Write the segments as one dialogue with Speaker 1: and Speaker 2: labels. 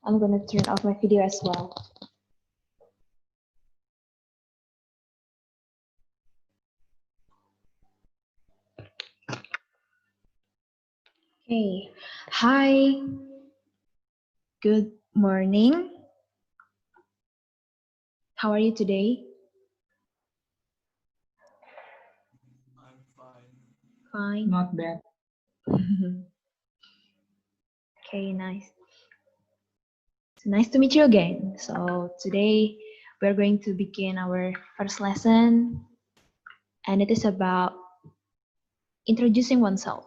Speaker 1: I'm gonna turn off my video as well. Okay, hi, good morning. How are you today?
Speaker 2: I'm fine.
Speaker 1: Fine.
Speaker 3: Not bad.
Speaker 1: Okay, nice. So nice to meet you again. So today we're going to begin our first lesson, and it is about introducing oneself.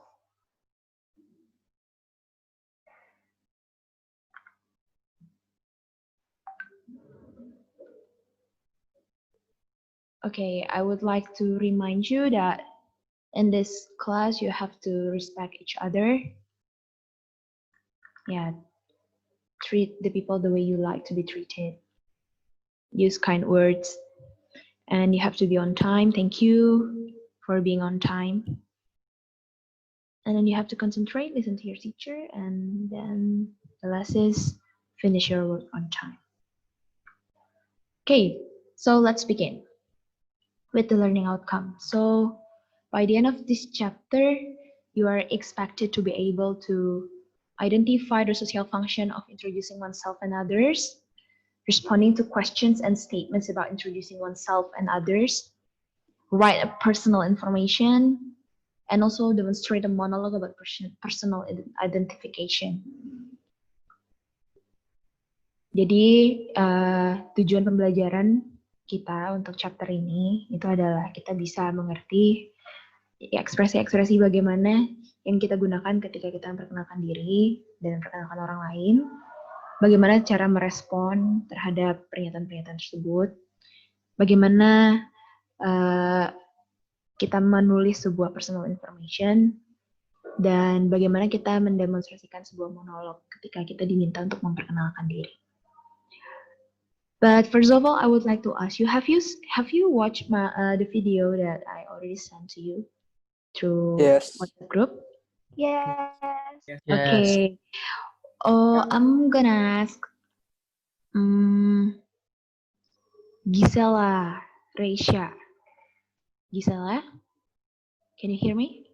Speaker 1: Okay, I would like to remind you that in this class you have to respect each other. Yeah, treat the people the way you like to be treated. Use kind words, and you have to be on time. Thank you for being on time. And then you have to concentrate, listen to your teacher, and then the last is finish your work on time. Okay, so let's begin with the learning outcome. So by the end of this chapter, you are expected to be able to identify the social function of introducing oneself and others, responding to questions and statements about introducing oneself and others, write a personal information, and also demonstrate a monologue about personal identification. Jadi tujuan pembelajaran kita untuk chapter ini itu adalah kita bisa mengerti ekspresi-ekspresi bagaimana yang kita gunakan ketika kita memperkenalkan diri dan memperkenalkan orang lain, bagaimana cara merespon terhadap pernyataan-pernyataan tersebut, bagaimana kita menulis sebuah personal information, dan bagaimana kita mendemonstrasikan sebuah monolog ketika kita diminta untuk memperkenalkan diri. But first of all, I would like to ask you: Have you watched the video that I already sent to you through
Speaker 2: Yes.
Speaker 1: WhatsApp group?
Speaker 4: Yes.
Speaker 3: Yes.
Speaker 1: Okay. Oh, I'm gonna ask Gisela, Reisha. Gisela, can you hear me?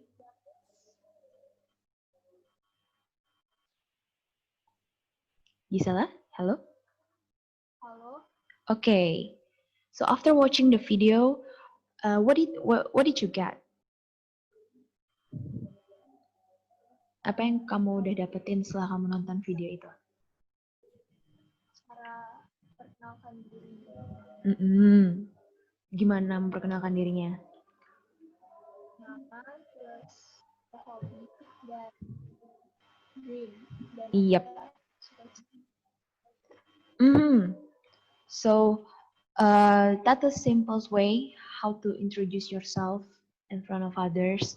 Speaker 1: Gisela, hello?
Speaker 4: Hello.
Speaker 1: Okay. So after watching the video, what did you get? Apa yang kamu udah dapetin setelah kamu nonton video itu?
Speaker 4: Cara perkenalkan diri.
Speaker 1: Gimana memperkenalkan dirinya?
Speaker 4: Nama, terus hobi dan dream. Dan
Speaker 1: Yep.
Speaker 4: cita-cita.
Speaker 1: So that's the simplest way how to introduce yourself in front of others.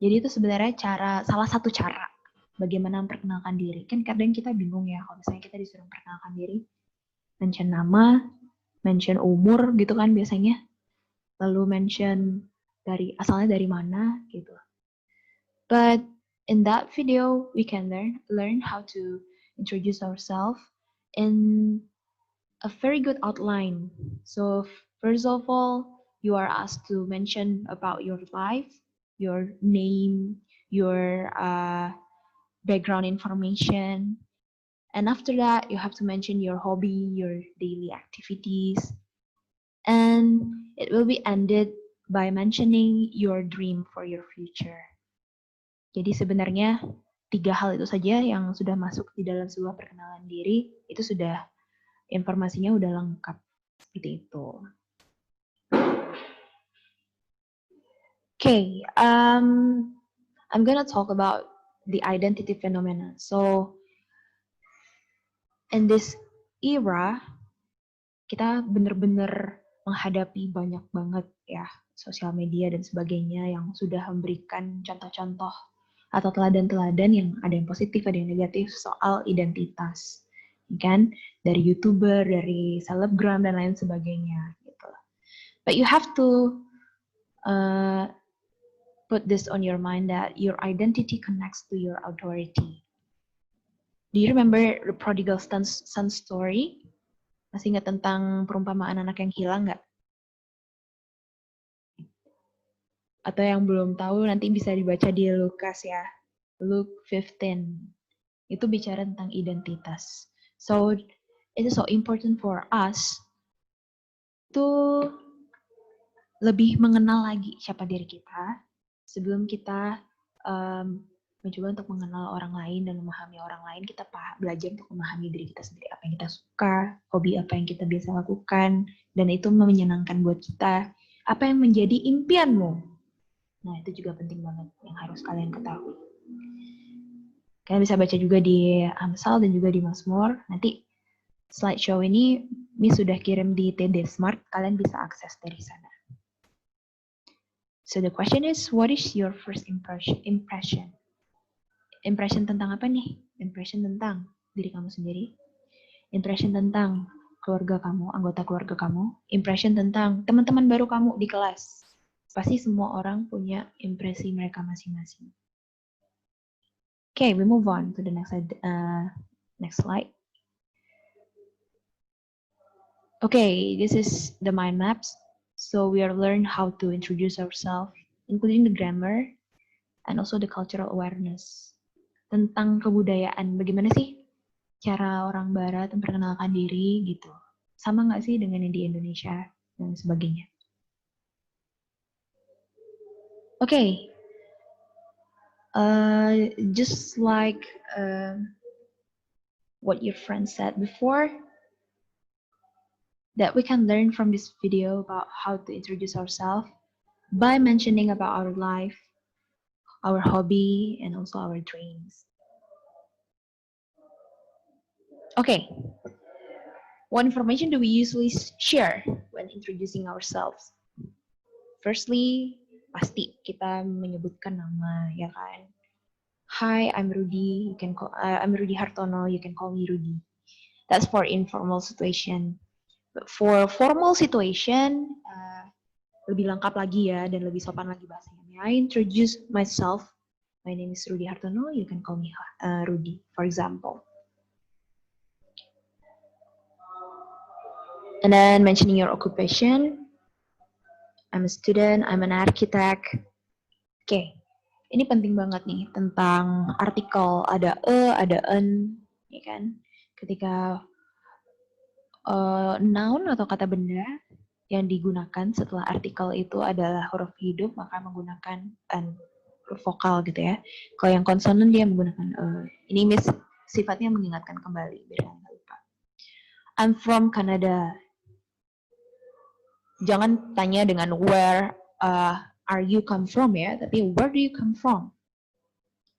Speaker 1: Jadi itu sebenarnya salah satu cara bagaimana memperkenalkan diri. Kan kadang kita bingung ya kalau misalnya kita disuruh memperkenalkan diri, mention nama, mention umur gitu kan biasanya, lalu mention asalnya dari mana gitu. But in that video we can learn how to introduce ourselves in a very good outline. So first of all, you are asked to mention about your life, your name, your background information. And after that, you have to mention your hobby, your daily activities. And it will be ended by mentioning your dream for your future. Jadi sebenarnya 3 hal itu saja yang sudah masuk di dalam sebuah perkenalan diri, itu sudah informasinya udah lengkap seperti itu. Okay, I'm gonna talk about the identity phenomena. So in this era, kita benar-benar menghadapi banyak banget ya sosial media dan sebagainya yang sudah memberikan contoh-contoh atau teladan-teladan yang ada yang positif, ada yang negatif soal identitas, kan? Dari YouTuber, dari selebgram dan lain sebagainya gitu. But you have to put this on your mind that your identity connects to your authority. Do you remember the prodigal son story? Masih ingat tentang perumpamaan anak yang hilang nggak? Atau yang belum tahu nanti bisa dibaca di Lukas ya. Luke 15. Itu bicara tentang identitas. So, it is so important for us to lebih mengenal lagi siapa diri kita sebelum kita mencoba untuk mengenal orang lain dan memahami orang lain. Kita belajar untuk memahami diri kita sendiri, apa yang kita suka, hobi apa yang kita biasa lakukan, dan itu menyenangkan buat kita. Apa yang menjadi impianmu? Nah, itu juga penting banget yang harus kalian ketahui. Kalian bisa baca juga di Amsal dan juga di Mazmur. Nanti slideshow ini Miss sudah kirim di TD Smart, kalian bisa akses dari sana. So the question is, what is your first impression? Impression tentang apa nih? Impression tentang diri kamu sendiri. Impression tentang keluarga kamu, anggota keluarga kamu. Impression tentang teman-teman baru kamu di kelas. Pasti semua orang punya impresi mereka masing-masing. Okay, we move on to the next slide. Okay, this is the mind maps. So we are learn how to introduce ourselves, including the grammar and also the cultural awareness. Tentang kebudayaan, bagaimana sih cara orang Barat memperkenalkan diri gitu. Sama nggak sih dengan yang di Indonesia dan sebagainya. Okay, just like what your friend said before, that we can learn from this video about how to introduce ourselves by mentioning about our life, our hobby, and also our dreams. Okay, what information do we usually share when introducing ourselves? Firstly, pasti kita menyebutkan nama, ya kan? Hi, I'm Rudy. I'm Rudy Hartono. You can call me Rudy. That's for informal situation. But for formal situation, lebih lengkap lagi ya dan lebih sopan lagi bahasanya. I introduce myself. My name is Rudy Hartono. You can call me Rudy, for example. And then mentioning your occupation. I'm a student. I'm an architect. Okay. Ini penting banget nih tentang artikel, ada ada en, ya kan? Ketika noun atau kata benda yang digunakan setelah artikel itu adalah huruf hidup, maka menggunakan en, huruf vokal gitu ya. Kalau yang konsonan dia menggunakan ini Miss sifatnya mengingatkan kembali, biar nggak lupa. I'm from Canada. Jangan tanya dengan where are you come from ya, tapi where do you come from?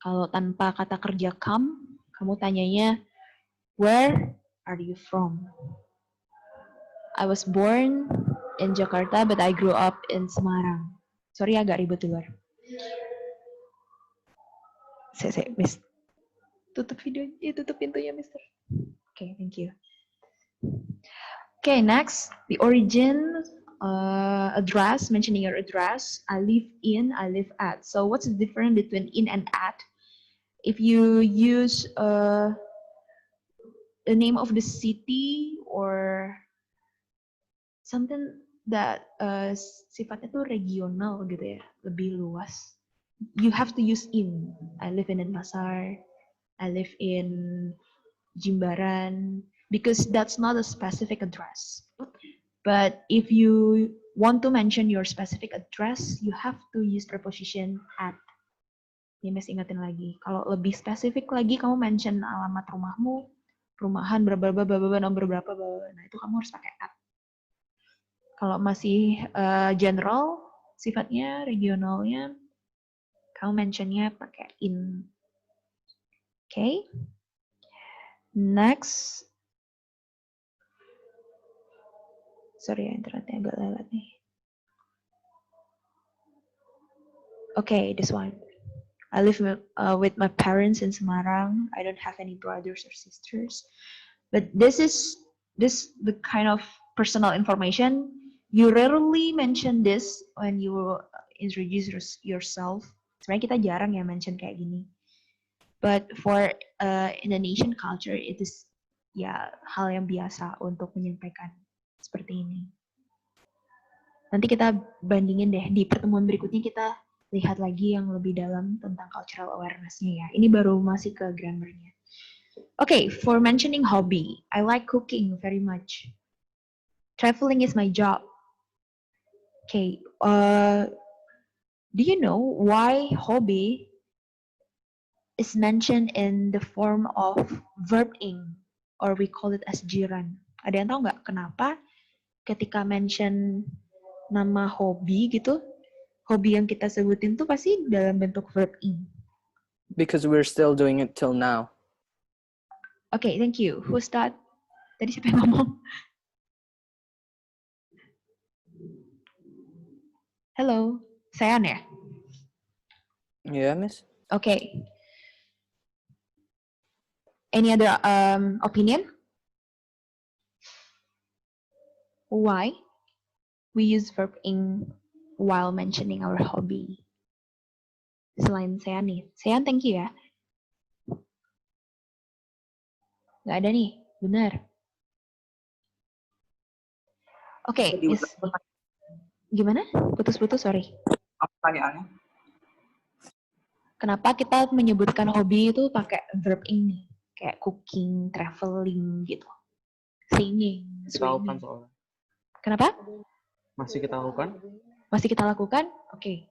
Speaker 1: Kalau tanpa kata kerja come, kamu tanyanya where are you from? I was born in Jakarta, but I grew up in Semarang. Sorry agak ribet di luar. Saya, Miss. Tutup videonya, tutup pintunya, Mister. Okay, thank you. Okay, next, the origin address, mentioning your address. I live in, I live at. So what's the difference between in and at? If you use the name of the city or something that sifatnya tuh regional gitu ya, lebih luas. You have to use in. I live in Denpasar. I live in Jimbaran, because that's not a specific address. But if you want to mention your specific address, you have to use preposition at. Ya, Mas ingatin lagi. Kalau lebih spesifik lagi, kamu mention alamat rumahmu, perumahan berapa, nomor berapa, nah itu kamu harus pakai at. Kalau masih general, sifatnya regionalnya, kamu mentionnya pakai in. Okay. Next. Sorry ya, internetnya agak lelet nih. Okay, this one. I live with my parents in Semarang. I don't have any brothers or sisters. But this the kind of personal information. You rarely mention this when you introduce yourself. Sebenarnya kita jarang ya mention kayak gini. But for Indonesian culture, it is ya hal yang biasa untuk menyampaikan seperti ini. Nanti kita bandingin deh di pertemuan berikutnya, kita lihat lagi yang lebih dalam tentang cultural awareness-nya ya. Ini baru masih ke grammar-nya. Okay, for mentioning hobby, I like cooking very much. Traveling is my job. Okay, do you know why hobby is mentioned in the form of verb ing, or we call it as jiran? Ada yang tahu nggak kenapa ketika mention nama hobi gitu, hobi yang kita sebutin tuh pasti dalam bentuk verb ing?
Speaker 3: Because we're still doing it till now.
Speaker 1: Okay, thank you. Who start? Tadi siapa yang ngomong? Hello, Sayan ya?
Speaker 3: Yeah, Miss?
Speaker 1: Okay. Any other opinion? Why we use verb ing while mentioning our hobby? Selain Sayan nih. Sayan, thank you ya. Nggak ada nih, benar. Oke, gimana? Putus-putus, sorry.
Speaker 2: Apa pertanyaannya?
Speaker 1: Kenapa kita menyebutkan hobi itu pakai verb ing nih? Kayak cooking, traveling gitu. Singing,
Speaker 2: Kita lakukan
Speaker 1: swimming.
Speaker 2: soalnya.
Speaker 1: Kenapa?
Speaker 2: Masih kita lakukan?
Speaker 1: Masih kita lakukan? Oke.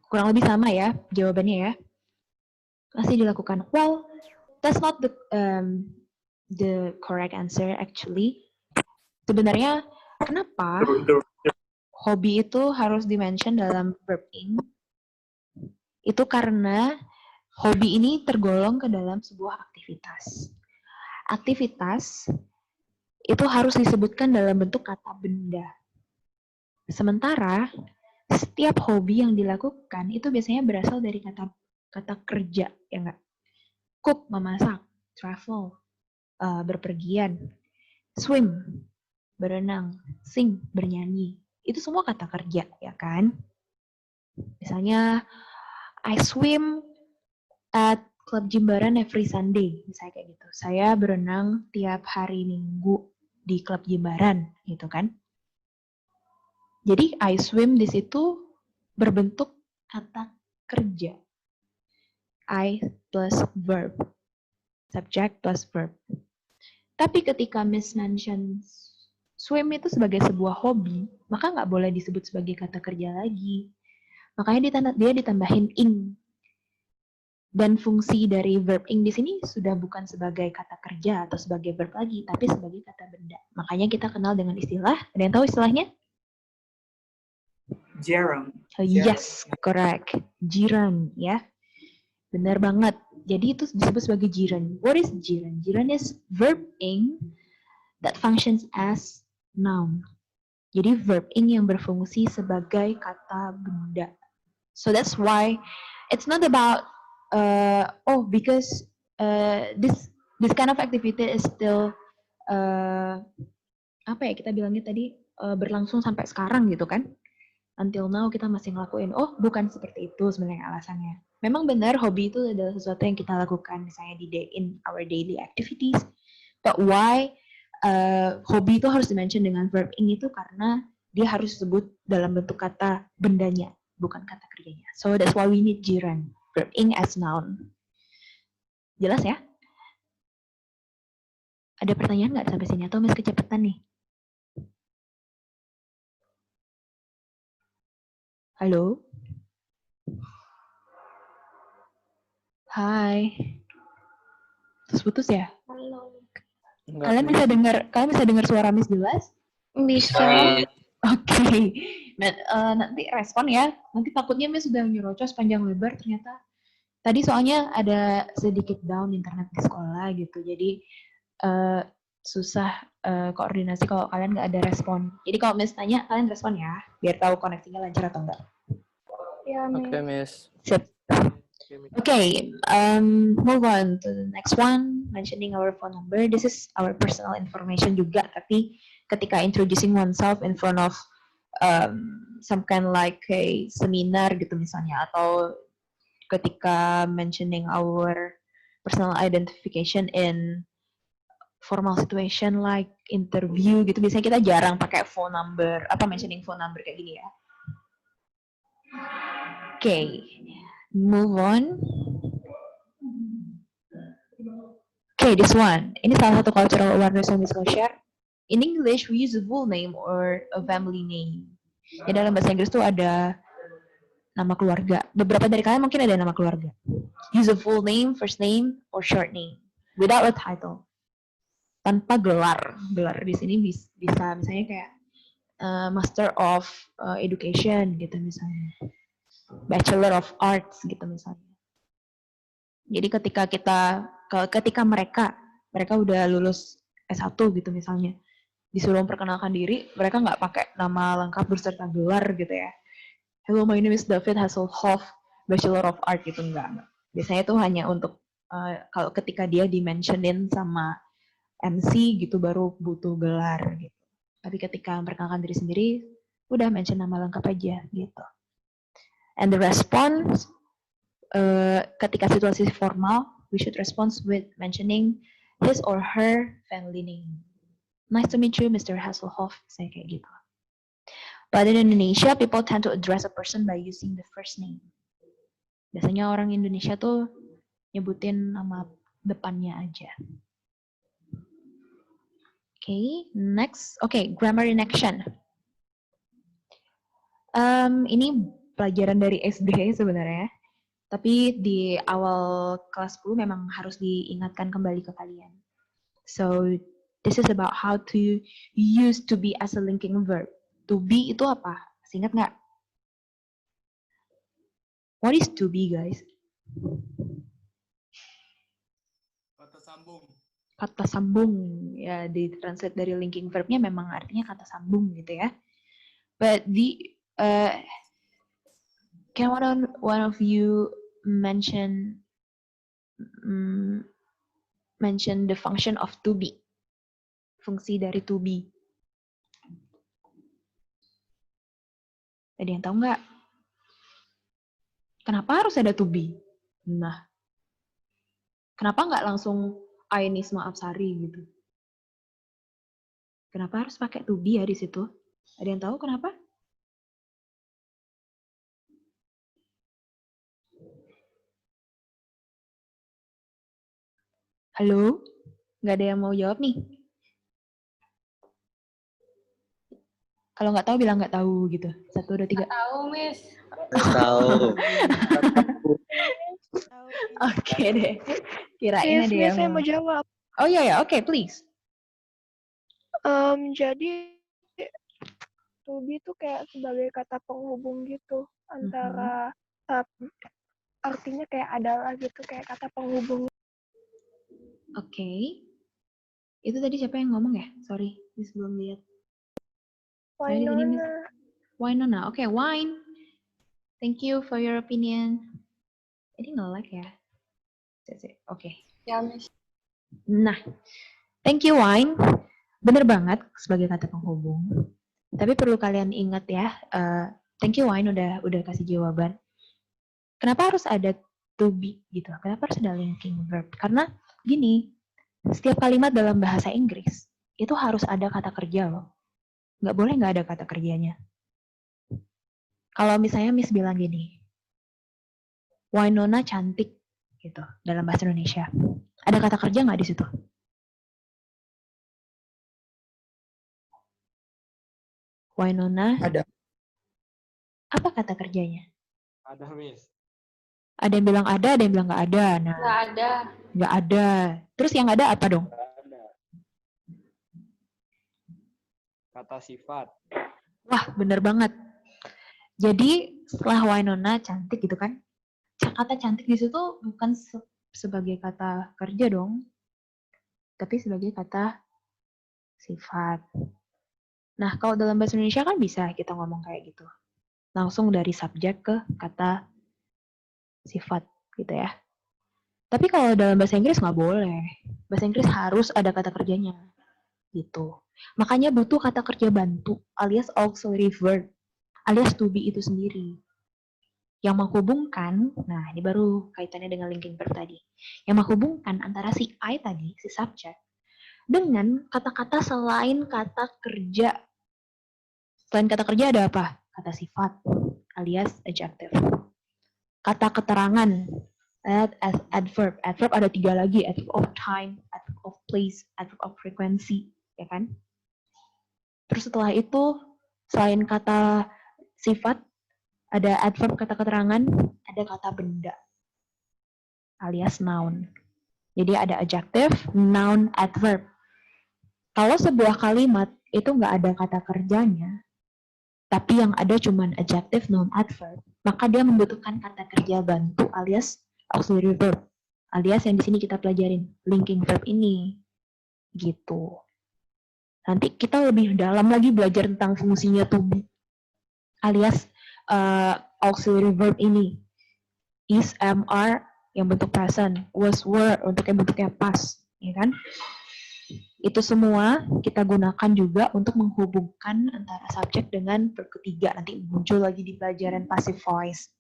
Speaker 1: Kurang lebih sama ya jawabannya ya. Masih dilakukan. Well, that's not the correct answer actually. Sebenarnya kenapa hobi itu harus dimention dalam verb ing? Itu karena hobi ini tergolong ke dalam sebuah aktivitas. Aktivitas itu harus disebutkan dalam bentuk kata benda. Sementara setiap hobi yang dilakukan itu biasanya berasal dari kata kerja, ya enggak? Cook, memasak, travel, berpergian, swim, berenang, sing, bernyanyi. Itu semua kata kerja, ya kan? Misalnya, I swim at Club Jimbaran every Sunday, misalnya kayak gitu. Saya berenang tiap hari Minggu di Klub Jimbaran, gitu kan? Jadi I swim di situ berbentuk kata kerja. I plus verb. Subject plus verb. Tapi ketika Miss mentions swim itu sebagai sebuah hobi, maka nggak boleh disebut sebagai kata kerja lagi. Makanya dia ditambahin ing. Dan fungsi dari verb ing di sini sudah bukan sebagai kata kerja atau sebagai verb lagi, tapi sebagai kata benda. Makanya kita kenal dengan istilah, ada yang tahu istilahnya?
Speaker 2: Gerund.
Speaker 1: Yes, correct. Jiran, ya. Benar banget. Jadi itu disebut sebagai jiran. What is jiran? Jiran is verb ing that functions as noun. Jadi verb ing yang berfungsi sebagai kata benda. So that's why it's not about because this kind of activity is still apa ya kita bilangnya tadi berlangsung sampai sekarang gitu kan? Until now kita masih ngelakuin. Oh, bukan seperti itu sebenarnya alasannya. Memang benar hobi itu adalah sesuatu yang kita lakukan misalnya in our daily activities. But why hobi itu harus dimention dengan verb ing itu karena dia harus disebut dalam bentuk kata bendanya, bukan kata kerjanya. So that's why we need jiran, verb ing as noun. Jelas ya? Ada pertanyaan nggak sampai sini atau Miss kecepatan nih? Halo? Hai. Terus putus ya?
Speaker 4: Halo.
Speaker 3: Enggak,
Speaker 1: Kalian bisa dengar suara Miss jelas?
Speaker 4: Bisa.
Speaker 1: Oke. Nanti respon ya. Nanti takutnya Miss sudah nyerocos panjang lebar ternyata. Tadi soalnya ada sedikit down internet di sekolah gitu. Jadi susah koordinasi kalau kalian nggak ada respon. Jadi kalau Miss tanya, kalian respon ya. Biar tahu koneksinya lancar atau enggak.
Speaker 4: Ya,
Speaker 3: Oke, Miss.
Speaker 1: Sip. Okay, move on to the next one. Mentioning our phone number. This is our personal information juga. Tapi ketika introducing oneself in front of some kind like a seminar gitu misalnya, atau ketika mentioning our personal identification in formal situation like interview gitu, biasanya kita jarang pakai phone number, mentioning phone number kayak gini ya. Okay, move on. Okay, this one. Ini salah satu cultural awareness yang bisa share. In English, we use a full name or a family name. Ya, dalam bahasa Inggris tuh ada nama keluarga. Beberapa dari kalian mungkin ada nama keluarga. Use a full name, first name, or short name. Without a title. Tanpa gelar. Gelar di sini bisa misalnya kayak Master of Education gitu misalnya. Bachelor of Arts gitu misalnya. Jadi ketika mereka udah lulus S1 gitu misalnya, disuruh memperkenalkan diri, mereka nggak pakai nama lengkap berserta gelar gitu ya. Hello, my name is David Hasselhoff, Bachelor of Art gitu, enggak. Biasanya itu hanya untuk kalau ketika dia dimentionin sama MC gitu baru butuh gelar gitu. Tapi ketika memperkenalkan diri sendiri, udah mention nama lengkap aja gitu. And the response, ketika situasi formal, we should respond with mentioning his or her family name. Nice to meet you, Mr. Hasselhoff. Saya kayak gitu. But in Indonesia, people tend to address a person by using the first name. Biasanya orang Indonesia tuh nyebutin nama depannya aja. Okay, next. Okay, grammar in action. Ini pelajaran dari SD sebenarnya. Tapi di awal kelas 10 memang harus diingatkan kembali ke kalian. So, this is about how to use to be as a linking verb. To be itu apa? Masih ingat nggak? What is to be, guys?
Speaker 2: Kata sambung.
Speaker 1: Kata sambung. Ya, ditranslate dari linking verbnya memang artinya kata sambung gitu ya. But can one of you mention the function of to be? Fungsi dari to be. Ada yang tahu nggak? Kenapa harus ada to be? Nah, kenapa nggak langsung Ainisma Apsari gitu? Kenapa harus pakai to be ya di situ? Ada yang tahu kenapa? Halo? Nggak ada yang mau jawab nih? Kalau nggak tahu bilang nggak tahu gitu. 1, 2, 3.
Speaker 4: Tahu, Miss.
Speaker 2: Tahu.
Speaker 1: Oke deh. Kirain
Speaker 5: Yes,
Speaker 1: ada
Speaker 5: Miss,
Speaker 1: yang
Speaker 5: saya mau jawab.
Speaker 1: Oh iya, oke, please.
Speaker 5: Jadi to be itu kayak sebagai kata penghubung gitu antara artinya kayak adalah gitu, kayak kata penghubung.
Speaker 1: Oke. Itu tadi siapa yang ngomong ya? Sorry, Miss belum lihat. Saya di sini, Miss. Winona. Oke, Wine. Thank you for your opinion. Ini nge-like ya? Oke.
Speaker 4: Ya, Miss.
Speaker 1: Nah, thank you Wine. Bener banget sebagai kata penghubung. Tapi perlu kalian ingat ya, thank you Wine udah kasih jawaban. Kenapa harus ada to be gitu? Kenapa harus ada linking verb? Karena gini, setiap kalimat dalam bahasa Inggris itu harus ada kata kerja loh. Nggak boleh nggak ada kata kerjanya. Kalau misalnya Miss bilang gini, Winona cantik gitu dalam bahasa Indonesia. Ada kata kerja nggak di situ? Winona.
Speaker 2: Ada.
Speaker 1: Apa kata kerjanya?
Speaker 2: Ada, Miss.
Speaker 1: Ada yang bilang ada yang bilang nggak ada. Nah,
Speaker 4: Nggak ada.
Speaker 1: nggak ada. Terus yang ada apa dong?
Speaker 2: Ada. Kata sifat.
Speaker 1: Wah, bener banget. Jadi setelah Winona cantik gitu kan, kata cantik di situ bukan sebagai kata kerja dong, tapi sebagai kata sifat. Nah, kalau dalam bahasa Indonesia kan bisa kita ngomong kayak gitu. Langsung dari subjek ke kata sifat gitu ya. Tapi kalau dalam bahasa Inggris nggak boleh. Bahasa Inggris harus ada kata kerjanya. Gitu. Makanya butuh kata kerja bantu alias auxiliary verb alias to be itu sendiri. Yang menghubungkan, nah ini baru kaitannya dengan linking verb tadi. Yang menghubungkan antara si I tadi, si subject, dengan kata-kata selain kata kerja. Selain kata kerja ada apa? Kata sifat alias adjective. Kata keterangan, as adverb. Adverb ada 3 lagi, adverb of time, adverb of place, adverb of frequency, ya kan? Terus setelah itu, selain kata sifat, ada adverb kata keterangan, ada kata benda, alias noun. Jadi ada adjective, noun, adverb. Kalau sebuah kalimat itu nggak ada kata kerjanya, tapi yang ada cuma adjective, noun, adverb, maka dia membutuhkan kata kerja bantu alias auxiliary verb, alias yang di sini kita pelajarin linking verb ini, gitu. Nanti kita lebih dalam lagi belajar tentang fungsinya to be, alias auxiliary verb ini. Is, am, are yang bentuk present, was, were untuk yang bentuknya past, ya kan? Itu semua kita gunakan juga untuk menghubungkan antara subjek dengan verb ketiga. Nanti muncul lagi di pelajaran passive voice.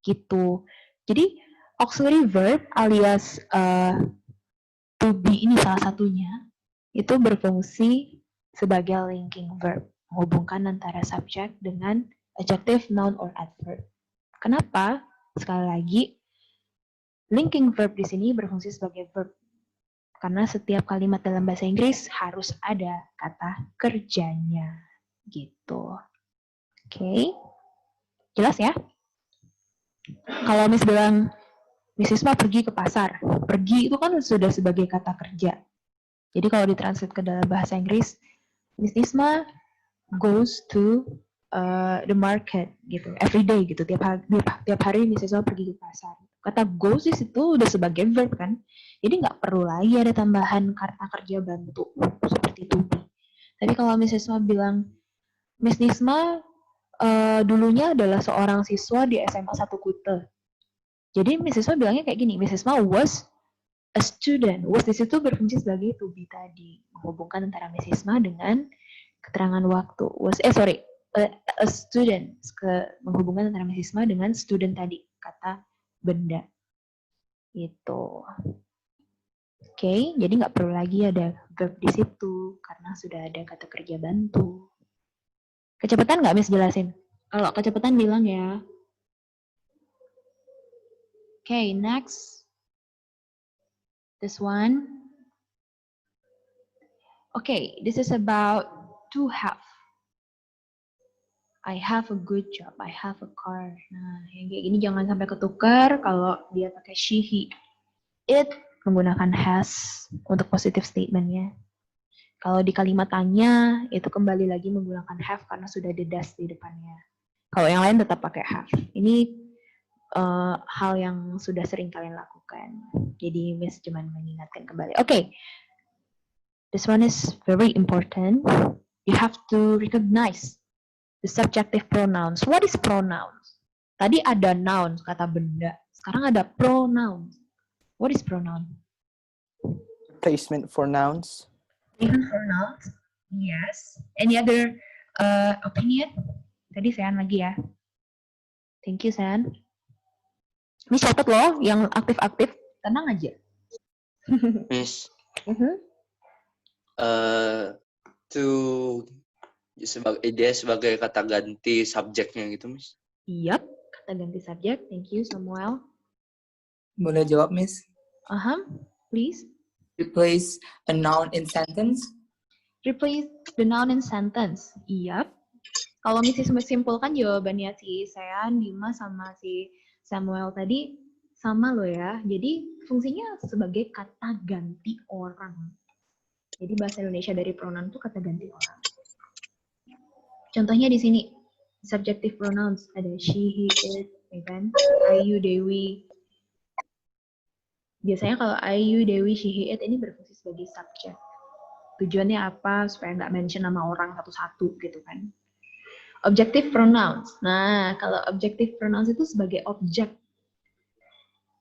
Speaker 1: Gitu. Jadi auxiliary verb alias to be ini salah satunya itu berfungsi sebagai linking verb, menghubungkan antara subjek dengan adjective, noun, or adverb. Kenapa? Sekali lagi, linking verb di sini berfungsi sebagai verb. Karena setiap kalimat dalam bahasa Inggris harus ada kata kerjanya. Gitu. Oke. Jelas ya? Kalau Miss bilang, Miss Isma pergi ke pasar. Pergi itu kan sudah sebagai kata kerja. Jadi kalau ditranslate ke dalam bahasa Inggris, Miss Isma goes to the market gitu, every day gitu. Tiap hari Miss Isma pergi ke pasar. Kata goes di situ udah sebagai verb kan. Jadi nggak perlu lagi ada tambahan kata kerja bantu seperti to be. Tapi kalau Miss Isma bilang, Miss Isma dulunya adalah seorang siswa di SMA 1 Kute. Jadi Miss Isma bilangnya kayak gini, Miss Isma was a student. Was di situ berfungsi sebagai to be tadi, menghubungkan antara Miss Isma dengan keterangan waktu. Was a student, menghubungkan antara Miss Isma dengan student tadi, kata benda. Itu. Oke, jadi nggak perlu lagi ada verb di situ karena sudah ada kata kerja bantu. Kecepatan nggak Miss jelasin? Kalau kecepatan bilang ya. Okay, next. This one. Okay, this is about to have. I have a good job, I have a car. Nah, yang kayak gini jangan sampai ketukar kalau dia pakai she, he, it, menggunakan has untuk positive statementnya. Kalau di kalimat tanya, itu kembali lagi menggunakan have karena sudah ada das di depannya. Kalau yang lain tetap pakai have. Ini hal yang sudah sering kalian lakukan. Jadi Miss cuma mengingatkan kembali. Okay. This one is very important. You have to recognize the subjective pronouns. What is pronouns? Tadi ada noun, kata benda. Sekarang ada pronouns. What is pronoun?
Speaker 3: Replacement for nouns.
Speaker 1: Replacement for nouns? Yes. Any other opinion? Tadi Sean lagi ya. Thank you, Sean. Ini catat loh, yang aktif-aktif. Tenang aja.
Speaker 6: Miss,
Speaker 1: Mhm.
Speaker 6: to dia sebagai kata ganti subjeknya gitu, Miss.
Speaker 1: Yap, kata ganti subjek. Thank you, Samuel.
Speaker 7: Boleh jawab, Miss?
Speaker 1: Please.
Speaker 7: Replace a noun in sentence.
Speaker 1: Replace the noun in sentence. Yap. Kalau misi simpulkan jawabannya si Sean, Dimas, sama si Samuel tadi sama loh ya. Jadi fungsinya sebagai kata ganti orang. Jadi bahasa Indonesia dari pronoun itu kata ganti orang. Contohnya di sini, subjective pronouns ada she, he, it, ya kan? Ayu, Dewi. Biasanya kalau Ayu, Dewi, she, he, it ini berfungsi sebagai subjek. Tujuannya apa? Supaya nggak mention nama orang satu-satu gitu kan. Objective pronouns. Nah, kalau objective pronouns itu sebagai objek.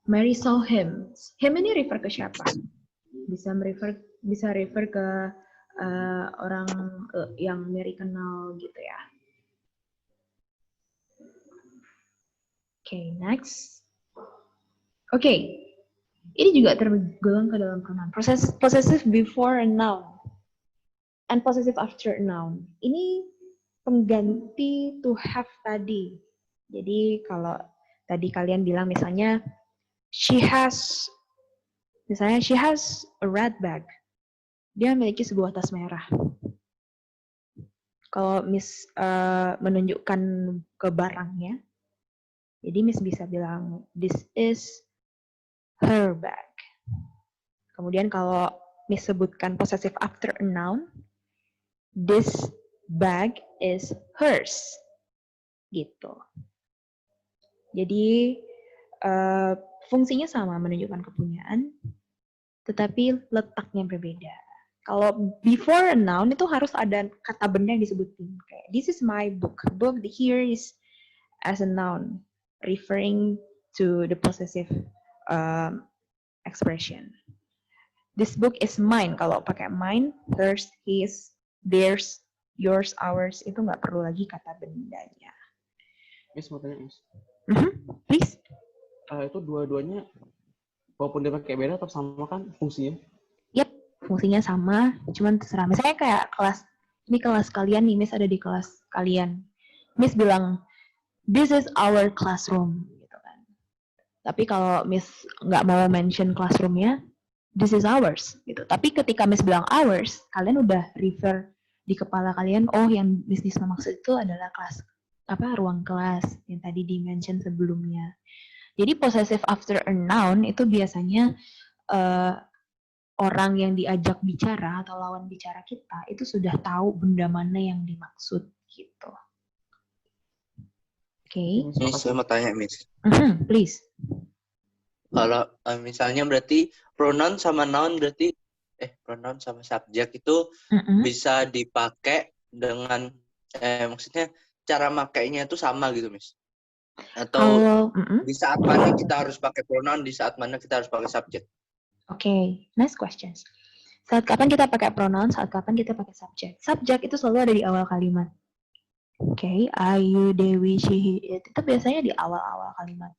Speaker 1: Mary saw him. Him ini refer ke siapa? Bisa refer ke orang yang Mary kenal gitu ya. Okay, next. Okay, ini juga tergolong ke dalam pronoun. Possessive before a noun and possessive after a noun. Ini pengganti to have tadi. Jadi kalau tadi kalian bilang misalnya she has a red bag. Dia memiliki sebuah tas merah. Kalau Miss menunjukkan ke barangnya, jadi Miss bisa bilang this is her bag. Kemudian kalau Miss sebutkan possessive after a noun, this bag is hers. Gitu. Jadi fungsinya sama, menunjukkan kepunyaan, tetapi letaknya berbeda. Kalau before a noun itu harus ada kata benda yang disebutin. Kayak this is my book. Book here is as a noun, referring to the possessive expression. This book is mine. Kalau pakai mine, hers, his, theirs, yours, ours, itu nggak perlu lagi kata bendanya.
Speaker 2: Miss mau tanya, Miss.
Speaker 1: Please.
Speaker 2: Itu dua-duanya, walaupun dia pakai beda, tetap sama kan fungsinya?
Speaker 1: Yap, fungsinya sama, cuman terserah. Misalnya kayak ini kelas kalian nih, Miss ada di kelas kalian. Miss bilang, this is our classroom, gitu kan. Tapi kalau Miss nggak mau mention classroomnya, this is ours, gitu. Tapi ketika Miss bilang ours, kalian udah refer di kepala kalian, oh yang Miss maksud itu adalah ruang kelas yang tadi di-mention sebelumnya. Jadi possessive after a noun itu biasanya orang yang diajak bicara atau lawan bicara kita itu sudah tahu benda mana yang dimaksud, gitu. Oke.
Speaker 6: Miss, saya mau tanya, Miss.
Speaker 1: Please.
Speaker 6: Kalau misalnya berarti pronoun sama noun berarti pronoun sama subjek itu bisa dipakai dengan maksudnya cara makainya itu sama gitu, Miss. Atau di saat mana kita harus pakai pronoun, di saat mana kita harus pakai subjek.
Speaker 1: Oke, nice questions. Saat kapan kita pakai pronoun, saat kapan kita pakai subjek. Subjek itu selalu ada di awal kalimat. Oke, I, you, they, we, she, he, it. Itu biasanya di awal-awal kalimat.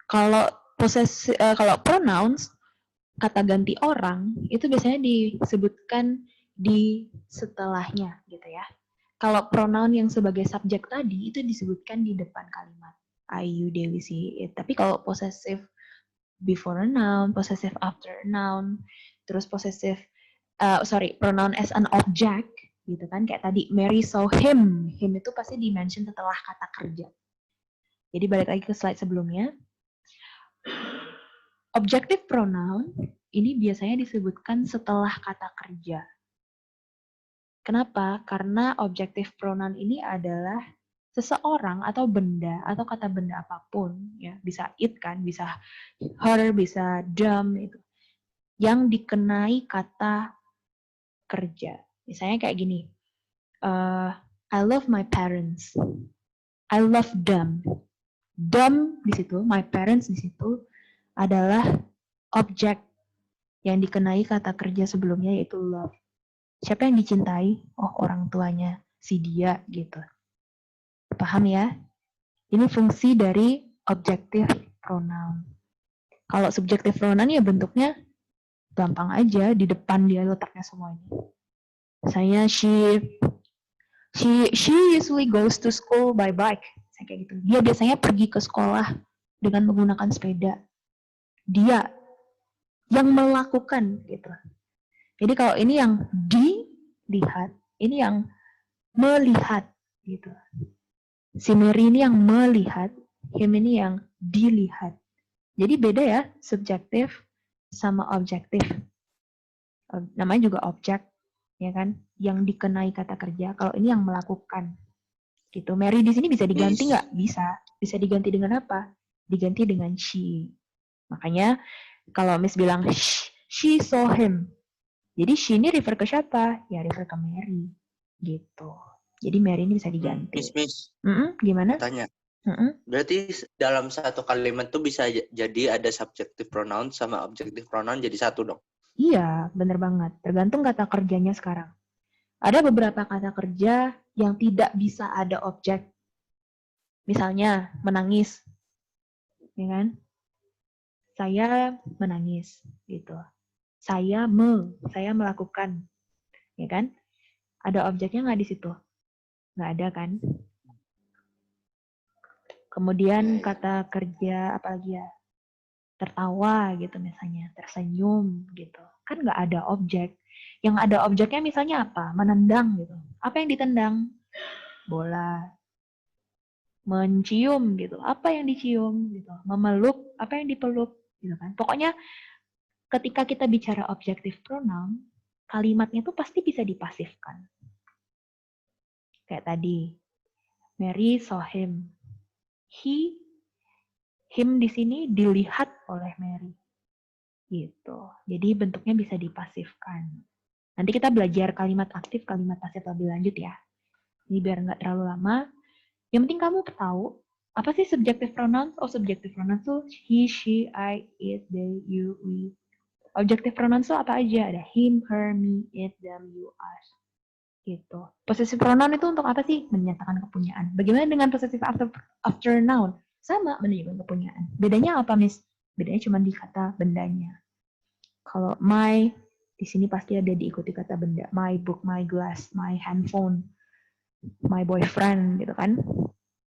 Speaker 1: Kalau kalau pronouns, kata ganti orang, itu biasanya disebutkan di setelahnya, gitu ya. Kalau pronoun yang sebagai subjek tadi, itu disebutkan di depan kalimat. I, you, they, we, she, it. Tapi kalau possessive before a noun, possessive after a noun, terus pronoun as an object, gitu kan. Kayak tadi, Mary saw him. Him itu pasti di-mention setelah kata kerja. Jadi balik lagi ke slide sebelumnya. Objective pronoun ini biasanya disebutkan setelah kata kerja. Kenapa? Karena objective pronoun ini adalah seseorang atau benda atau kata benda apapun, ya bisa it kan, bisa her, bisa them itu, yang dikenai kata kerja. Misalnya kayak gini, I love my parents, I love them. Them di situ, my parents di situ adalah objek yang dikenai kata kerja sebelumnya yaitu love. Siapa yang dicintai? Oh, orang tuanya si dia gitu. Paham ya? Ini fungsi dari objective pronoun. Kalau subjective pronoun ya bentuknya gampang aja, di depan dia letaknya semuanya. Misalnya she usually goes to school by bike. Kayak gitu. Dia biasanya pergi ke sekolah dengan menggunakan sepeda. Dia yang melakukan gitu. Jadi kalau ini yang dilihat, ini yang melihat gitu. Si Mary ini yang melihat, him ini yang dilihat. Jadi beda ya, subjektif sama objektif. Namanya juga objek, ya kan? Yang dikenai kata kerja. Kalau ini yang melakukan. Gitu. Mary di sini bisa diganti nggak? Bisa. Bisa diganti dengan apa? Diganti dengan she. Makanya kalau Miss bilang she saw him. Jadi she ini refer ke siapa? Ya refer ke Mary. Gitu. Jadi Mary ini bisa diganti.
Speaker 6: Miss.
Speaker 1: Gimana?
Speaker 6: Tanya. Berarti dalam satu kalimat tuh bisa jadi ada subjective pronoun sama objective pronoun jadi satu dong?
Speaker 1: Iya, bener banget. Tergantung kata kerjanya sekarang. Ada beberapa kata kerja yang tidak bisa ada objek Misalnya menangis, ya kan? Saya menangis, gitu. Saya melakukan, ya kan? Ada objeknya nggak di situ? Nggak ada kan? Kemudian kata kerja apalagi ya? Tertawa gitu misalnya, tersenyum gitu. Kan nggak ada objek. Yang ada objeknya misalnya apa? Menendang gitu. Apa yang ditendang? Bola. Mencium gitu. Apa yang dicium gitu. Memeluk, apa yang dipeluk gitu kan. Pokoknya ketika kita bicara objective pronoun, kalimatnya tuh pasti bisa dipasifkan. Kayak tadi, Mary saw him. Him di sini dilihat oleh Mary. Gitu. Jadi bentuknya bisa dipasifkan. Nanti kita belajar kalimat aktif, kalimat pasif lebih lanjut ya. Ini biar nggak terlalu lama. Yang penting kamu tahu, apa sih subjective pronouns? Oh, subjective pronouns tuh he, she, I, it, they, you, we. Objective pronouns tuh apa aja? Ada him, her, me, it, them, you, us. Gitu. Possessive pronoun itu untuk apa sih? Menyatakan kepunyaan. Bagaimana dengan possessive after noun? Sama, menunjukkan kepunyaan. Bedanya apa, Miss? Bedanya cuma di kata bendanya. Kalau my, di sini pasti ada diikuti kata benda. My book, my glass, my handphone, my boyfriend, gitu kan.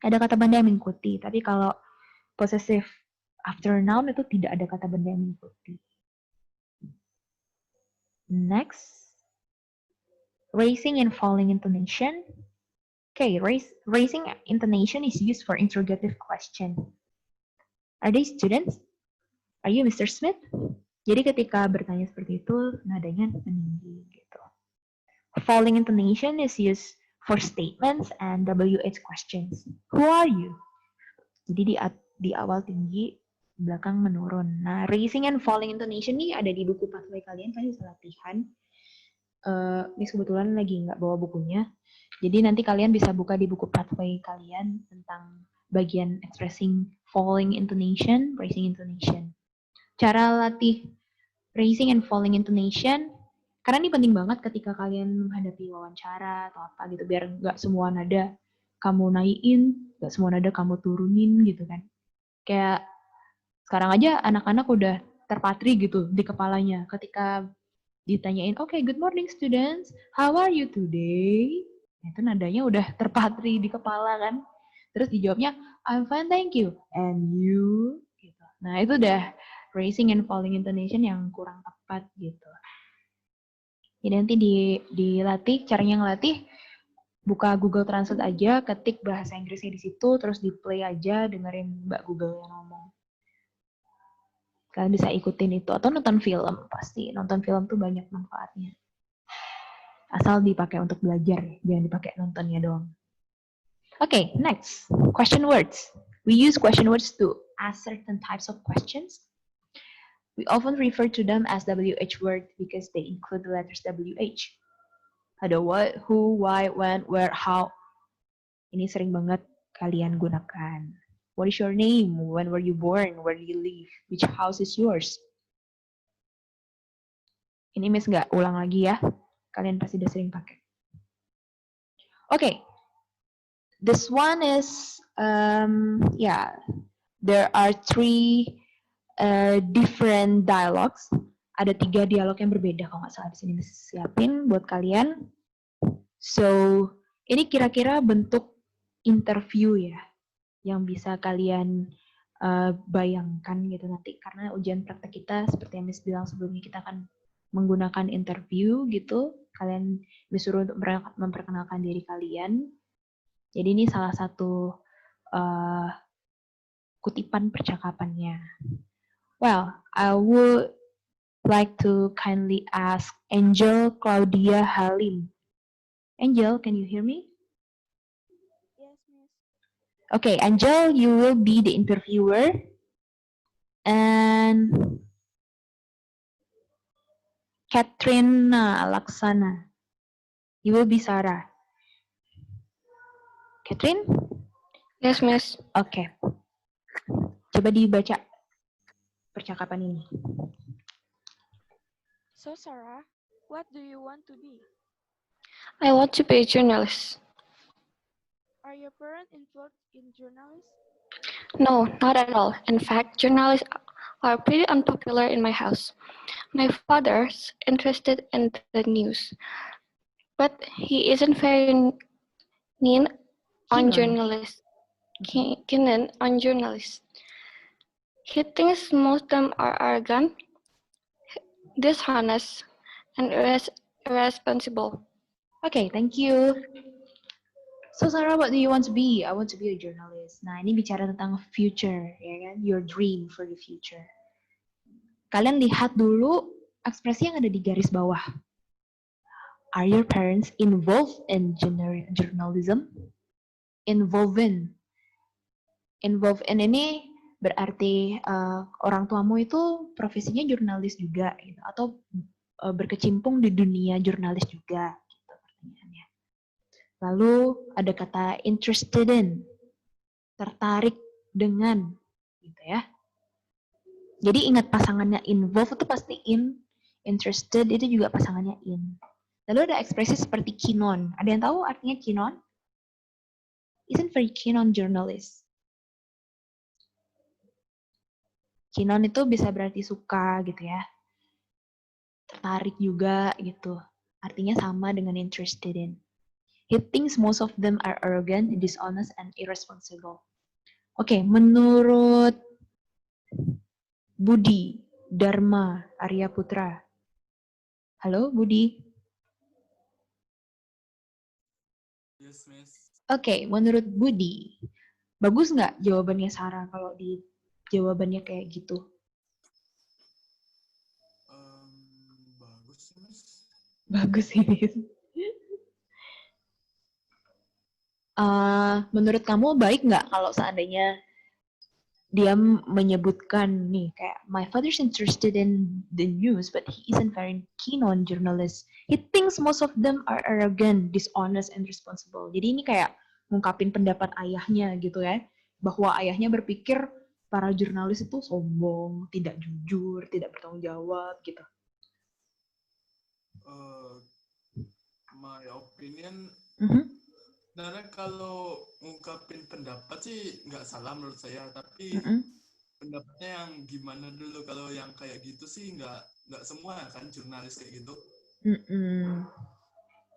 Speaker 1: Ada kata benda yang mengikuti. Tapi kalau possessive after noun itu tidak ada kata benda yang mengikuti. Next. Raising and falling intonation. Okay, raising intonation is used for interrogative question. Are they students? Are you Mr. Smith? Jadi ketika bertanya seperti itu, nadanya meninggi gitu. Falling intonation is used for statements and WH questions. Who are you? Jadi di awal tinggi, belakang menurun. Nah, raising and falling intonation ini ada di buku pathway kalian bisa latihan. Miss kebetulan lagi nggak bawa bukunya. Jadi nanti kalian bisa buka di buku pathway kalian tentang bagian expressing falling intonation, raising intonation. Cara latih raising and falling intonation, karena ini penting banget ketika kalian menghadapi wawancara atau apa gitu, biar nggak semua nada kamu naikin, nggak semua nada kamu turunin gitu kan. Kayak sekarang aja anak-anak udah terpatri gitu di kepalanya ketika ditanyain, okay, good morning students, how are you today? Nah, itu nadanya udah terpatri di kepala kan. Terus dijawabnya, I'm fine, thank you. And you? Gitu. Nah, itu udah raising and falling intonation yang kurang tepat gitu. Jadi nanti dilatih, caranya ngelatih, buka Google Translate aja, ketik bahasa Inggrisnya di situ, terus di play aja, dengerin Mbak Google yang ngomong. Kalian bisa ikutin itu, atau nonton film, pasti. Nonton film tuh banyak manfaatnya. Asal dipakai untuk belajar, jangan dipakai nontonnya doang. Okay, next. Question words. We use question words to ask certain types of questions. We often refer to them as WH words because they include the letters WH. Ada what, who, why, when, where, how. Ini sering banget kalian gunakan. What is your name? When were you born? Where do you live? Which house is yours? Ini Miss nggak ulang lagi ya. Kalian pasti udah sering pakai. Okay. This one is, there are 3 different dialogues. Ada 3 dialog yang berbeda kalau nggak salah di sini Miss siapin buat kalian. So, ini kira-kira bentuk interview ya, yang bisa kalian bayangkan gitu nanti, karena ujian praktek kita seperti yang Miss bilang sebelumnya, kita akan menggunakan interview gitu. Kalian disuruh untuk memperkenalkan diri kalian. Jadi ini salah satu kutipan percakapannya. Well, I would like to kindly ask Angel Claudia Halim. Angel, can you hear me?
Speaker 5: Yes, Miss.
Speaker 1: Okay, Angel, you will be the interviewer. And Katrina Laksana, you will be Sarah. Catherine?
Speaker 4: Yes, Miss.
Speaker 1: Oke. Coba dibaca percakapan ini.
Speaker 5: So, Sarah, what do you want to be?
Speaker 4: I want to be a journalist.
Speaker 5: Are your parents involved in journalism?
Speaker 4: No, not at all. In fact, journalists are pretty unpopular in my house. My father's interested in the news, but he isn't very keen on journalists. Keen on journalists. He thinks most of them are arrogant, dishonest, and irresponsible.
Speaker 1: Okay, thank you. So Sarah, what do you want to be? I want to be a journalist. Nah, ini bicara tentang future, ya kan? Your dream for the future. Kalian lihat dulu ekspresi yang ada di garis bawah. Are your parents involved in journalism? Involved in ini berarti orang tuamu itu profesinya jurnalis juga, gitu, atau berkecimpung di dunia jurnalis juga, gitu pertanyaannya. Lalu ada kata interested in, tertarik dengan, gitu ya. Jadi ingat pasangannya involved itu pasti in, interested itu juga pasangannya in. Lalu ada ekspresi seperti keen on. Ada yang tahu artinya keen on? Isn't very keen on journalist. Keen on itu bisa berarti suka gitu ya. Tertarik juga gitu. Artinya sama dengan interested in. He thinks most of them are arrogant, dishonest, and irresponsible. Oke, menurut Budi, Dharma, Arya Putra. Halo, Budi.
Speaker 8: Yes, Miss.
Speaker 1: Oke, menurut Budi, bagus nggak jawabannya Sarah kalau di jawabannya kayak gitu?
Speaker 8: Bagus sih, Miss.
Speaker 1: Bagus ini. Menurut kamu baik nggak kalau seandainya dia menyebutkan nih kayak my father's interested in the news but he isn't very keen on journalists. He thinks most of them are arrogant, dishonest, and responsible. Jadi ini kayak ngungkapin pendapat ayahnya gitu ya, bahwa ayahnya berpikir para jurnalis itu sombong, tidak jujur, tidak bertanggung jawab gitu.
Speaker 8: My opinion, sebenarnya kalau ngungkapin pendapat sih nggak salah menurut saya, tapi pendapatnya yang gimana dulu. Kalau yang kayak gitu sih nggak semua kan jurnalis kayak gitu.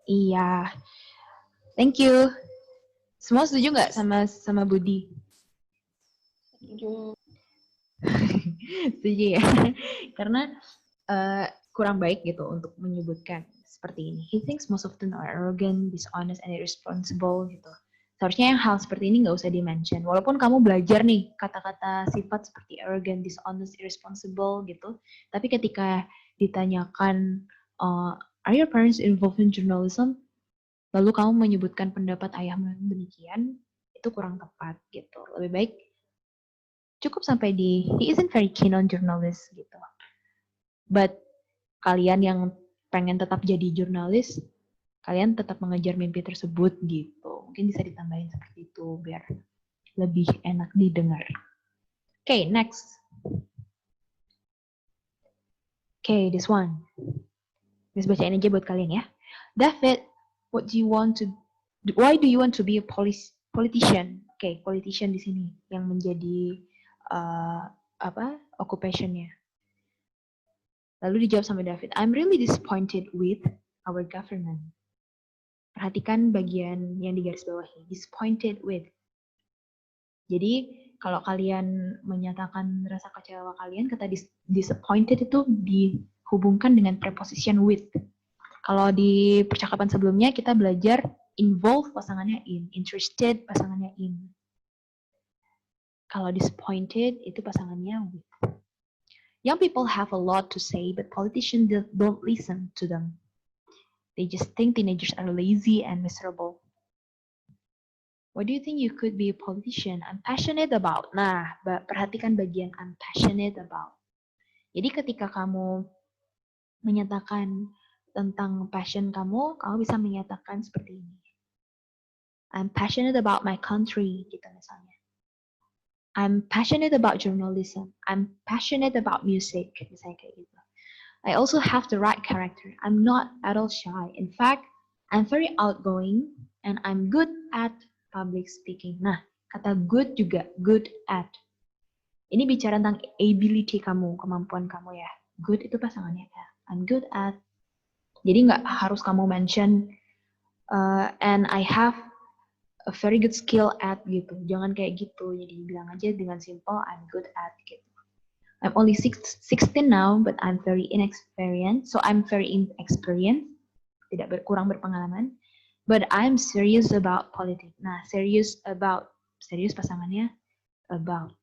Speaker 1: Iya, thank you. Semua setuju nggak sama Budi?
Speaker 4: Setuju.
Speaker 1: Setuju ya, karena kurang baik gitu untuk menyebutkan seperti ini. He thinks most of them are arrogant, dishonest, and irresponsible gitu. Seharusnya yang hal seperti ini nggak usah di-mention. Walaupun kamu belajar nih kata-kata sifat seperti arrogant, dishonest, irresponsible gitu, tapi ketika ditanyakan, are your parents involved in journalism? Lalu kamu menyebutkan pendapat ayahmu yang demikian, itu kurang tepat gitu. Lebih baik cukup sampai di he isn't very keen on journalists gitu. But kalian yang pengen tetap jadi jurnalis, kalian tetap mengejar mimpi tersebut gitu. Mungkin bisa ditambahin seperti itu biar lebih enak didengar. Okay, next. Okay, this one. Miss bacain aja buat kalian ya. David, why do you want to be a politician? Okay, politician di sini yang menjadi occupation-nya. Lalu dijawab sama David, I'm really disappointed with our government. Perhatikan bagian yang di garis bawah ini, disappointed with. Jadi kalau kalian menyatakan rasa kecewa kalian, kata disappointed itu dihubungkan dengan preposition with. Kalau di percakapan sebelumnya kita belajar involve pasangannya in, interested pasangannya in. Kalau disappointed itu pasangannya with. Young people have a lot to say, but politicians don't listen to them. They just think teenagers are lazy and miserable. What do you think you could be a politician? I'm passionate about. Nah, perhatikan bagian I'm passionate about. Jadi ketika kamu menyatakan tentang passion kamu bisa menyatakan seperti ini. I'm passionate about my country, gitu misalnya. I'm passionate about journalism. I'm passionate about music, misalnya kayak gitu. I also have the right character. I'm not at all shy. In fact, I'm very outgoing and I'm good at public speaking. Nah, kata good juga, good at. Ini bicara tentang ability kamu, kemampuan kamu ya. Good itu pasangannya ya. I'm good at. Jadi nggak harus kamu mention and I have a very good skill at gitu. Jangan kayak gitu. Jadi bilang aja dengan simple I'm good at gitu. I'm only 16 now, but I'm very inexperienced. So I'm very inexperienced, kurang berpengalaman. But I'm serious about politics. Nah, serious pasangannya about.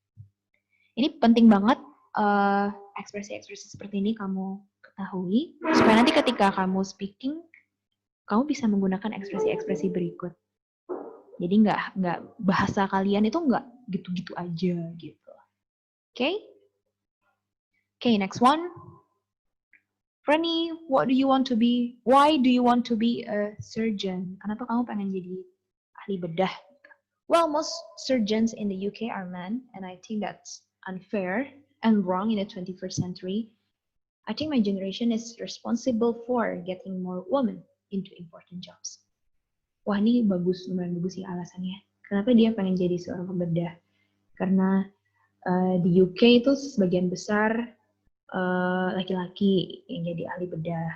Speaker 1: Ini penting banget ekspresi-ekspresi seperti ini kamu ketahui supaya nanti ketika kamu speaking, kamu bisa menggunakan ekspresi-ekspresi berikut. Jadi nggak bahasa kalian itu nggak gitu-gitu aja gitu. Okay? Okay, next one. Rani, what do you want to be? Why do you want to be a surgeon? Kenapa kamu pengen jadi ahli bedah? Well, most surgeons in the UK are men, and I think that's unfair and wrong in the 21st century. I think my generation is responsible for getting more women into important jobs. Wah, ini lumayan bagus sih alasannya. Kenapa dia pengen jadi seorang pembedah? Karena di UK itu sebagian besar laki-laki yang jadi ahli bedah.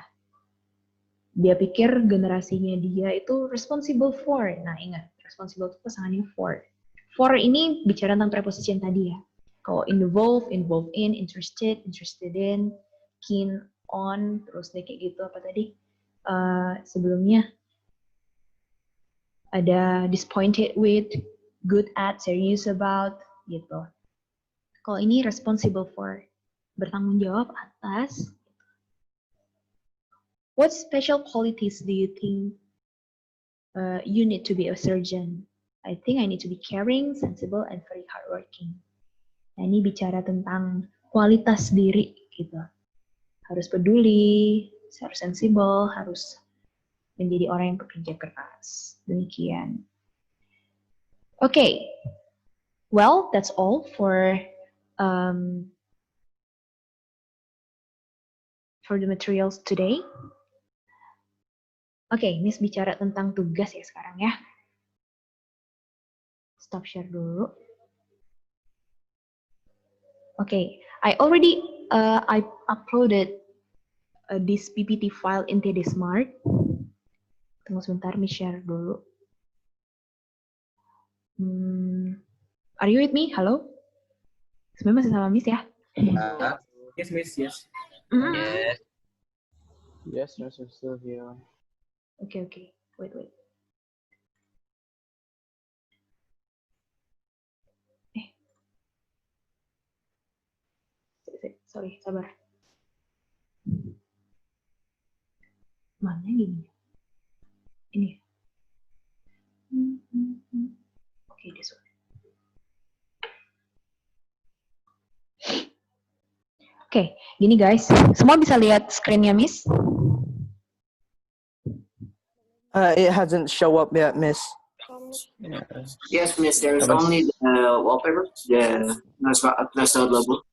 Speaker 1: Dia pikir generasinya dia itu responsible for. Nah, ingat, responsible itu pasangannya for. For ini bicara tentang preposition tadi ya. Kalau involve in, interested in, keen on, terus kayak gitu apa tadi? Sebelumnya ada disappointed with, good at, serious about, gitu. Kalau ini responsible for, bertanggung jawab atas. What special qualities do you think you need to be a surgeon? I think I need to be caring, sensible, and very hardworking. Nah, ini bicara tentang kualitas diri gitu. Harus peduli, harus sensible, harus menjadi orang yang bekerja keras. Demikian. Okay. Well, that's all for the materials today. Okay, Miss bicara tentang tugas ya sekarang ya. Stop share dulu. Okay, I already I uploaded this PPT file in TD Smart. Tunggu sebentar, Miss share dulu. Are you with me? Halo? Sebenarnya masih sama Miss ya?
Speaker 7: Yes, Miss. Yes.
Speaker 6: Yes.
Speaker 2: Yes, yes, we're still here.
Speaker 1: Okay. Wait. Sorry, sabar. Mana gini? Ini. Okay, this one. Okay, gini guys. Semua bisa lihat screen-nya, Miss?
Speaker 3: It hasn't show up yet, Miss.
Speaker 9: Yes, Miss. There's only the wallpaper, the Nasdaq logo.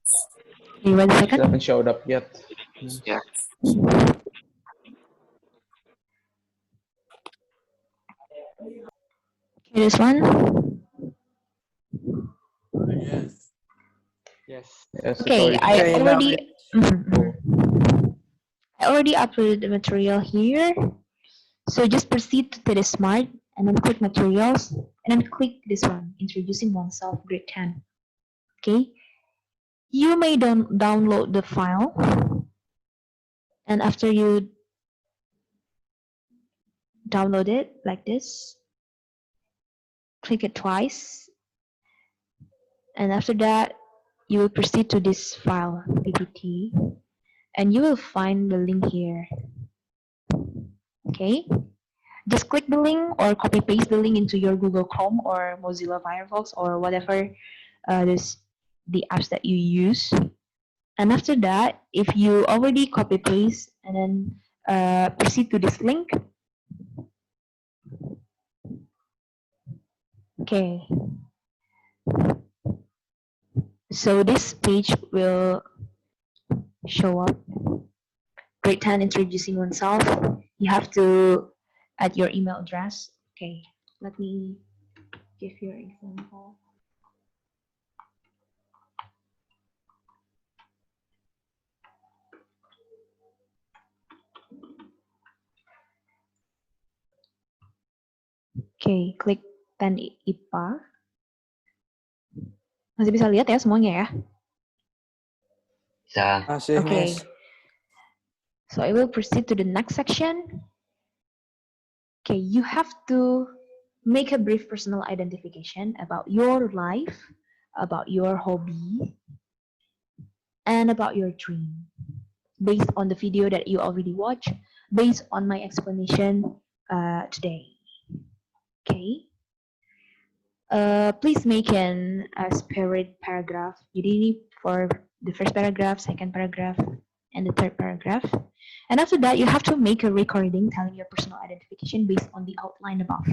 Speaker 1: Wait 1 second.
Speaker 2: It haven't showed up yet.
Speaker 9: Yeah.
Speaker 1: This one.
Speaker 8: Yes.
Speaker 2: Yes.
Speaker 1: Okay,
Speaker 2: it's
Speaker 1: I
Speaker 2: already
Speaker 1: already uploaded the material here. So just proceed to the Smart and then click materials and then click this one, introducing oneself, grade 10. Okay. You may download the file, and after you download it like this, click it twice, and after that you will proceed to this file ppt and you will find the link here. Okay, just click the link or copy paste the link into your Google Chrome or Mozilla Firefox or whatever the apps that you use. And after that, if you already copy paste and then proceed to this link. Okay. So this page will show up. Grade 10, introducing oneself. You have to add your email address. Okay, let me give your example. Oke, klik pen IPA. Masih bisa lihat ya semuanya ya?
Speaker 6: Bisa.
Speaker 3: Masih,
Speaker 1: Okay.
Speaker 3: Miss.
Speaker 1: So I will proceed to the next section. Okay, you have to make a brief personal identification about your life, about your hobby, and about your dream. Based on the video that you already watched, based on my explanation today. Okay. Please make a separate paragraph. Jadi ini for the first paragraph, second paragraph, and the third paragraph. And after that, you have to make a recording telling your personal identification based on the outline above.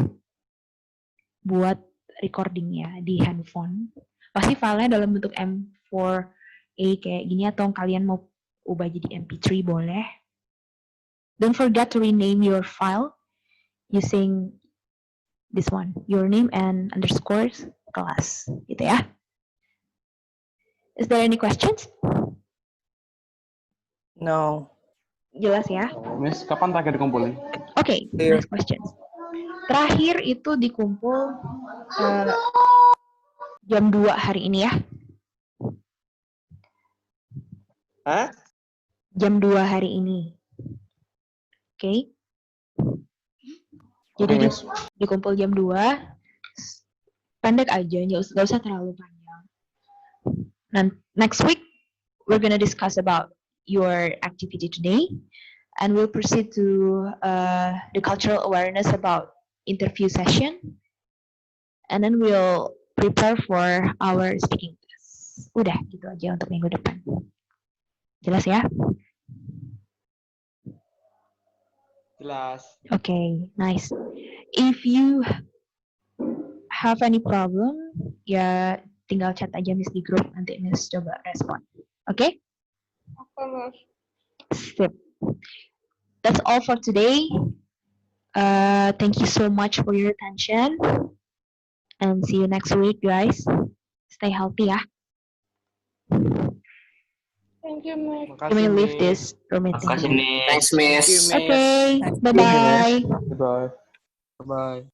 Speaker 1: Buat recordingnya di handphone. Pasti filenya dalam bentuk M4A kayak gini atau kalian mau ubah jadi MP3 boleh. Don't forget to rename your file using this one, your name and underscores class, gitu ya. Is there any questions?
Speaker 3: No.
Speaker 1: Jelas ya?
Speaker 2: Miss, kapan terakhir dikumpulin?
Speaker 1: Oke, next questions. Terakhir itu dikumpul jam 2 hari ini ya.
Speaker 6: Hah?
Speaker 1: Jam 2 hari ini. Oke. Jadi dikumpul jam 2. Pendek aja, nggak usah terlalu panjang. Nah, next week we're gonna discuss about your activity today, and we'll proceed to the cultural awareness about interview session, and then we'll prepare for our speaking test. Udah gitu aja untuk minggu depan. Jelas ya?
Speaker 2: Jelas.
Speaker 1: Okay, nice. If you have any problem, ya tinggal chat aja Miss di grup, nanti Miss coba respon. Oke?
Speaker 5: Oke, Miss.
Speaker 1: Sip. That's all for today. Thank you so much for your attention. And see you next week, guys. Stay healthy ya.
Speaker 5: Thank you, Miss.
Speaker 1: You may leave this room meeting.
Speaker 9: Thanks, Miss.
Speaker 1: Okay, bye-bye.
Speaker 2: Bye. Bye.